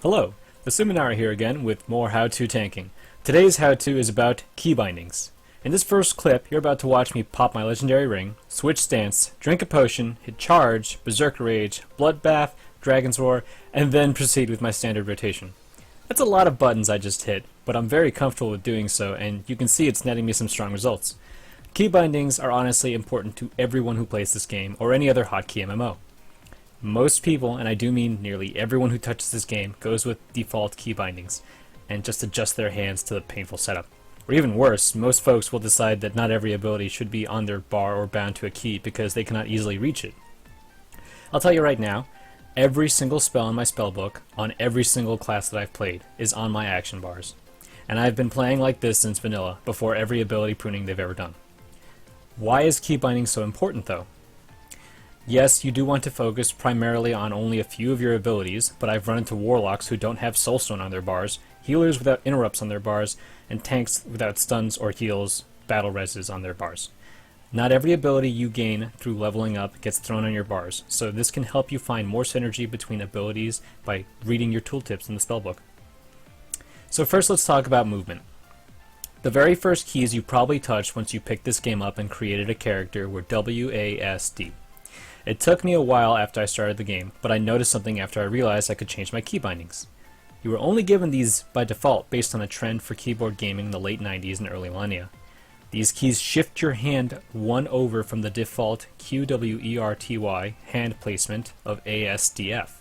Hello, the Suminara here again with more how-to tanking. Today's how-to is about key bindings. In this first clip, you're about to watch me pop my legendary ring, switch stance, drink a potion, hit charge, berserker rage, bloodbath, dragon's roar, and then proceed with my standard rotation. That's a lot of buttons I just hit, but I'm very comfortable with doing so, and you can see it's netting me some strong results. Key bindings are honestly important to everyone who plays this game, or any other hotkey MMO. Most people, and I do mean nearly everyone who touches this game, goes with default key bindings and just adjust their hands to the painful setup. Or even worse, most folks will decide that not every ability should be on their bar or bound to a key because they cannot easily reach it. I'll tell you right now, every single spell in my spellbook on every single class that I've played is on my action bars. And I've been playing like this since vanilla, before every ability pruning they've ever done. Why is key binding so important though? Yes, you do want to focus primarily on only a few of your abilities, but I've run into warlocks who don't have soulstone on their bars, healers without interrupts on their bars, and tanks without stuns or heals, battle reses on their bars. Not every ability you gain through leveling up gets thrown on your bars, so this can help you find more synergy between abilities by reading your tooltips in the spellbook. So first let's talk about movement. The very first keys you probably touched once you picked this game up and created a character were WASD. It took me a while after I started the game, but I noticed something after I realized I could change my key bindings. You were only given these by default based on a trend for keyboard gaming in the late 90s and early millennia. These keys shift your hand one over from the default QWERTY hand placement of ASDF,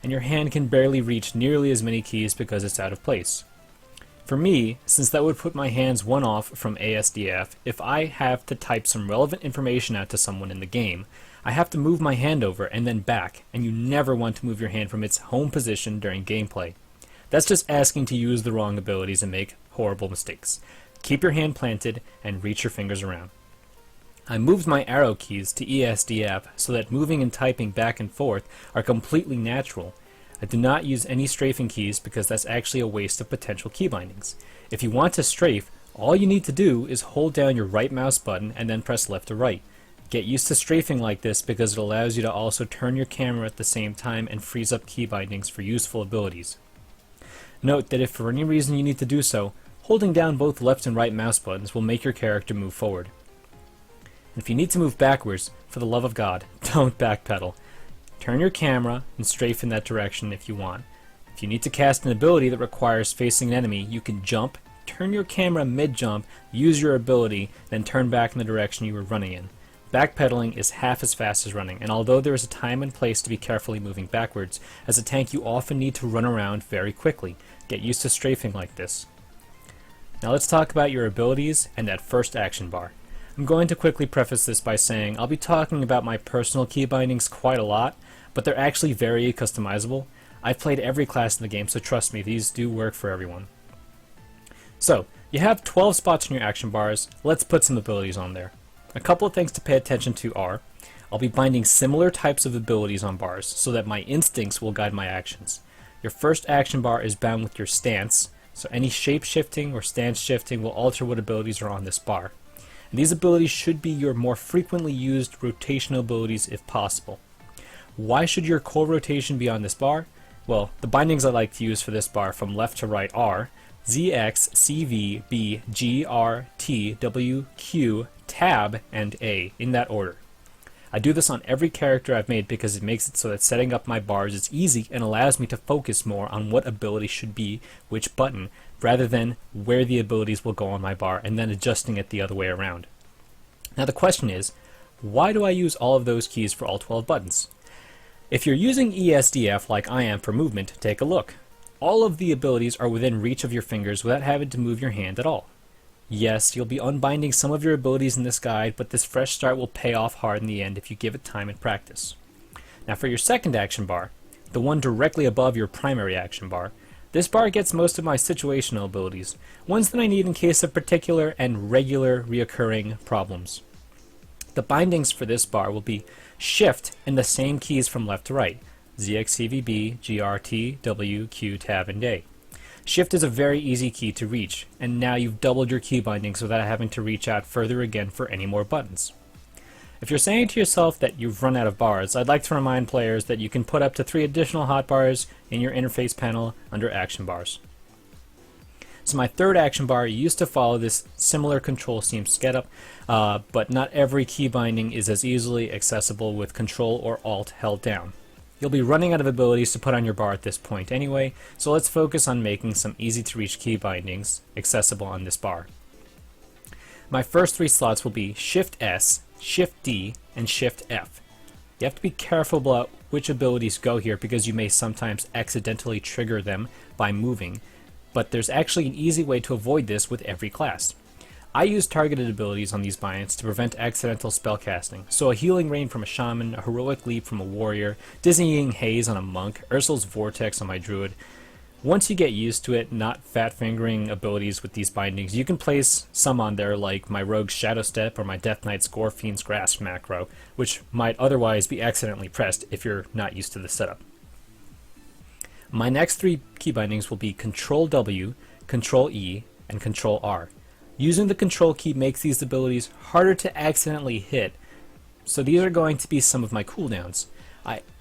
and your hand can barely reach nearly as many keys because it's out of place. For me, since that would put my hands one off from ASDF, if I have to type some relevant information out to someone in the game, I have to move my hand over and then back, and you never want to move your hand from its home position during gameplay. That's just asking to use the wrong abilities and make horrible mistakes. Keep your hand planted and reach your fingers around. I moved my arrow keys to ESDF so that moving and typing back and forth are completely natural. I do not use any strafing keys because that's actually a waste of potential key bindings. If you want to strafe, all you need to do is hold down your right mouse button and then press left or right. Get used to strafing like this because it allows you to also turn your camera at the same time and frees up key bindings for useful abilities. Note that if for any reason you need to do so, holding down both left and right mouse buttons will make your character move forward. And if you need to move backwards, for the love of God, don't backpedal. Turn your camera and strafe in that direction if you want. If you need to cast an ability that requires facing an enemy, you can jump, turn your camera mid-jump, use your ability, then turn back in the direction you were running in. Backpedaling is half as fast as running, and although there is a time and place to be carefully moving backwards, as a tank you often need to run around very quickly. Get used to strafing like this. Now let's talk about your abilities and that first action bar. I'm going to quickly preface this by saying I'll be talking about my personal key bindings quite a lot, but they're actually very customizable. I've played every class in the game, so trust me, these do work for everyone. So, you have 12 spots in your action bars. Let's put some abilities on there. A couple of things to pay attention to are, I'll be binding similar types of abilities on bars so that my instincts will guide my actions. Your first action bar is bound with your stance, so any shape shifting or stance shifting will alter what abilities are on this bar. And these abilities should be your more frequently used rotational abilities if possible. Why should your core rotation be on this bar? Well, the bindings I like to use for this bar from left to right are ZX, CV, B, G, R, T, W, Q, Tab, and A, in that order. I do this on every character I've made because it makes it so that setting up my bars is easy and allows me to focus more on what ability should be which button, rather than where the abilities will go on my bar and then adjusting it the other way around. Now the question is, why do I use all of those keys for all 12 buttons? If you're using ESDF like I am for movement, take a look. All of the abilities are within reach of your fingers without having to move your hand at all. Yes, you'll be unbinding some of your abilities in this guide, but this fresh start will pay off hard in the end if you give it time and practice. Now for your second action bar, the one directly above your primary action bar, this bar gets most of my situational abilities, ones that I need in case of particular and regular reoccurring problems. The bindings for this bar will be Shift and the same keys from left to right, ZXCVB, GRT, W, Q, Tab, and A. Shift is a very easy key to reach, and now you've doubled your key bindings without having to reach out further again for any more buttons. If you're saying to yourself that you've run out of bars, I'd like to remind players that you can put up to 3 additional hotbars in your interface panel under action bars. So my third action bar used to follow this similar control scheme setup, but not every key binding is as easily accessible with Control or Alt held down. You'll be running out of abilities to put on your bar at this point anyway, so let's focus on making some easy to reach key bindings accessible on this bar. My first 3 slots will be Shift S, Shift D, and Shift F. You have to be careful about which abilities go here because you may sometimes accidentally trigger them by moving, but there's actually an easy way to avoid this with every class. I use targeted abilities on these bindings to prevent accidental spellcasting, so a Healing Rain from a Shaman, a Heroic Leap from a Warrior, Dizzying Haze on a Monk, Ursul's Vortex on my Druid. Once you get used to it, not fat-fingering abilities with these bindings, you can place some on there like my Rogue's Shadow Step or my Death Knight's Gorefiend's Grasp macro, which might otherwise be accidentally pressed if you're not used to the setup. My next 3 key bindings will be Control W, Control E, and Control R. Using the Control key makes these abilities harder to accidentally hit, so these are going to be some of my cooldowns.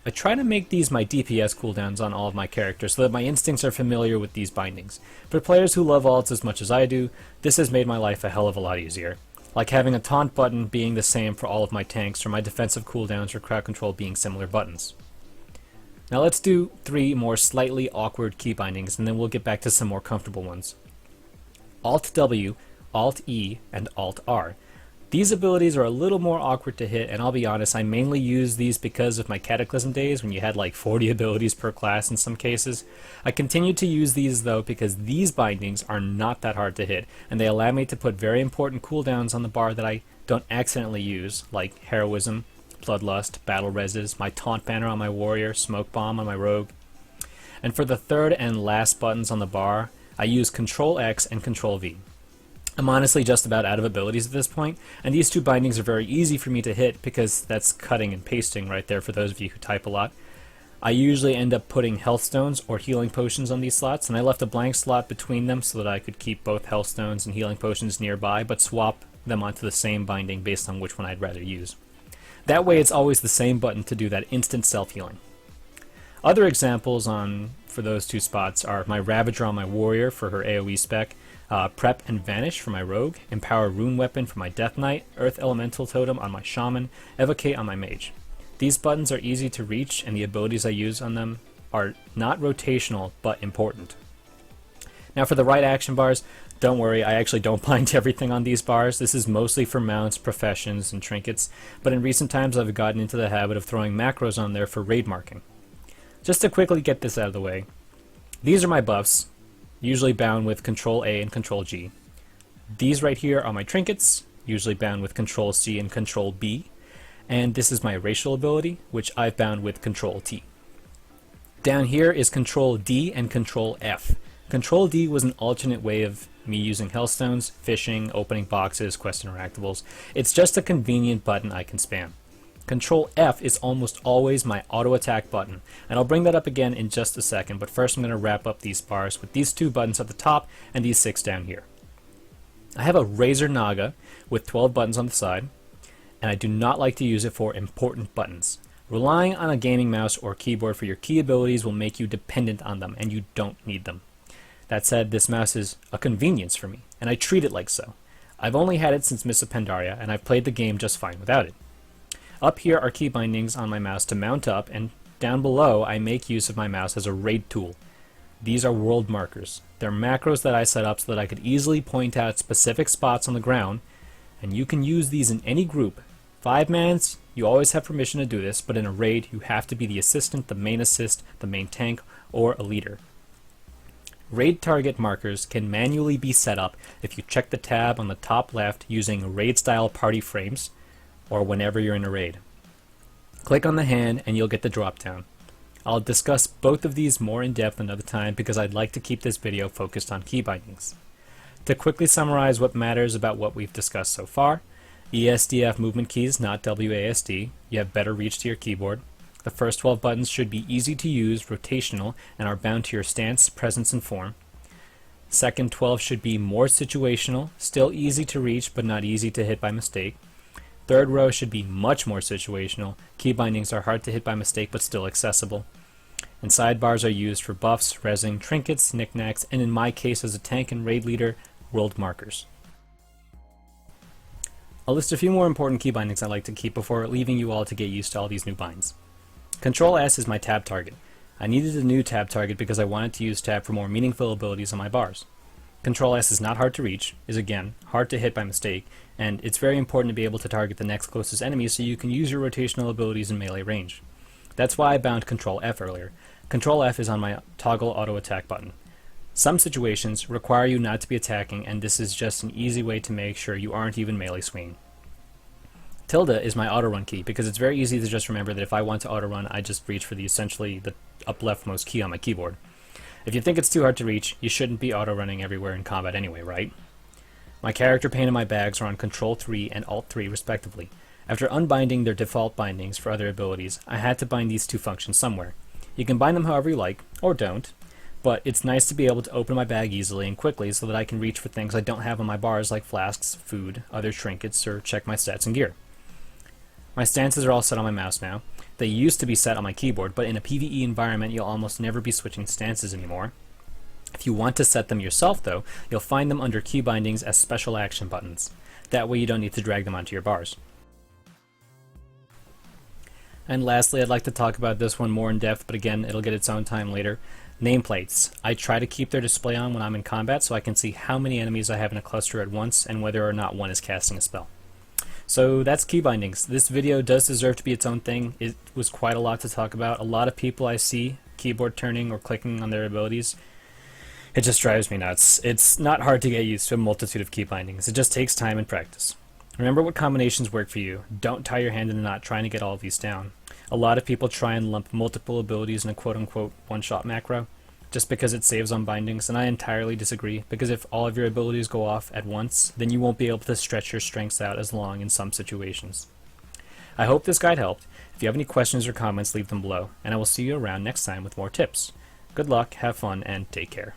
I try to make these my DPS cooldowns on all of my characters so that my instincts are familiar with these bindings. For players who love alts as much as I do, this has made my life a hell of a lot easier. Like having a taunt button being the same for all of my tanks, or my defensive cooldowns or crowd control being similar buttons. Now let's do 3 more slightly awkward key bindings, and then we'll get back to some more comfortable ones. Alt W, Alt E, and Alt R. These abilities are a little more awkward to hit, and I'll be honest, I mainly use these because of my Cataclysm days when you had like 40 abilities per class in some cases. I continue to use these though because these bindings are not that hard to hit, and they allow me to put very important cooldowns on the bar that I don't accidentally use, like Heroism, Bloodlust, Battle Reses, my Taunt Banner on my Warrior, Smoke Bomb on my Rogue. And for the third and last buttons on the bar, I use Control X and Control V. I'm honestly just about out of abilities at this point, and these 2 bindings are very easy for me to hit because that's cutting and pasting right there for those of you who type a lot. I usually end up putting health stones or healing potions on these slots, and I left a blank slot between them so that I could keep both health stones and healing potions nearby, but swap them onto the same binding based on which one I'd rather use. That way it's always the same button to do that instant self-healing. Other examples for those 2 spots are my Ravager on my Warrior for her AoE spec, Prep and Vanish for my Rogue, Empower Rune Weapon for my Death Knight, Earth Elemental Totem on my Shaman, Evocate on my Mage. These buttons are easy to reach, and the abilities I use on them are not rotational, but important. Now for the right action bars, don't worry, I actually don't bind everything on these bars. This is mostly for mounts, professions, and trinkets, but in recent times I've gotten into the habit of throwing macros on there for raid marking. Just to quickly get this out of the way, these are my buffs, usually bound with Control A and Control G. These right here are my trinkets, usually bound with Control C and Control B. And this is my racial ability, which I've bound with Control T. Down here is Control D and Control F. Control D was an alternate way of me using Hellstones, fishing, opening boxes, quest interactables. It's just a convenient button I can spam. Control F is almost always my auto attack button, and I'll bring that up again in just a second, but first I'm going to wrap up these bars with these 2 buttons at the top and these 6 down here. I have a Razer Naga with 12 buttons on the side, and I do not like to use it for important buttons. Relying on a gaming mouse or keyboard for your key abilities will make you dependent on them, and you don't need them. That said, this mouse is a convenience for me, and I treat it like so. I've only had it since Mists of Pandaria, and I've played the game just fine without it. Up here are key bindings on my mouse to mount up, and down below I make use of my mouse as a raid tool. These are world markers. They're macros that I set up so that I could easily point out specific spots on the ground, and you can use these in any group. 5-mans, you always have permission to do this, but in a raid you have to be the assistant, the main assist, the main tank, or a leader. Raid target markers can manually be set up if you check the tab on the top left using raid-style party frames, or whenever you're in a raid. Click on the hand and you'll get the drop-down. I'll discuss both of these more in depth another time because I'd like to keep this video focused on key bindings. To quickly summarize what matters about what we've discussed so far, ESDF movement keys, not WASD. You have better reach to your keyboard. The first 12 buttons should be easy to use, rotational, and are bound to your stance, presence, and form. Second 12 should be more situational, still easy to reach but not easy to hit by mistake. Third row should be much more situational. Key bindings are hard to hit by mistake but still accessible. And sidebars are used for buffs, rezzing, trinkets, knickknacks, and in my case as a tank and raid leader, world markers. I'll list a few more important key bindings I like to keep before leaving you all to get used to all these new binds. Control S is my tab target. I needed a new tab target because I wanted to use tab for more meaningful abilities on my bars. Control S is not hard to reach, is again hard to hit by mistake, and it's very important to be able to target the next closest enemy so you can use your rotational abilities in melee range. That's why I bound Control F earlier. Control F is on my toggle auto attack button. Some situations require you not to be attacking, and this is just an easy way to make sure you aren't even melee swinging. Tilde is my auto run key because it's very easy to just remember that if I want to auto run, I just reach for essentially the up leftmost key on my keyboard. If you think it's too hard to reach, you shouldn't be auto running everywhere in combat anyway, right? My character pane and my bags are on Control 3 and Alt 3 respectively. After unbinding their default bindings for other abilities, I had to bind these two functions somewhere. You can bind them however you like, or don't, but it's nice to be able to open my bag easily and quickly so that I can reach for things I don't have on my bars like flasks, food, other trinkets, or check my stats and gear. My stances are all set on my mouse now. They used to be set on my keyboard, but in a PvE environment you'll almost never be switching stances anymore. If you want to set them yourself though, you'll find them under key bindings as special action buttons. That way you don't need to drag them onto your bars. And lastly, I'd like to talk about this one more in depth, but again, it'll get its own time later. Nameplates. I try to keep their display on when I'm in combat so I can see how many enemies I have in a cluster at once and whether or not one is casting a spell. So that's key bindings. This video does deserve to be its own thing. It was quite a lot to talk about. A lot of people I see keyboard turning or clicking on their abilities. It just drives me nuts. It's not hard to get used to a multitude of key bindings. It just takes time and practice. Remember what combinations work for you. Don't tie your hand in a knot trying to get all of these down. A lot of people try and lump multiple abilities in a quote-unquote one-shot macro just because it saves on bindings, and I entirely disagree, because if all of your abilities go off at once, then you won't be able to stretch your strengths out as long in some situations. I hope this guide helped. If you have any questions or comments, leave them below, and I will see you around next time with more tips. Good luck, have fun, and take care.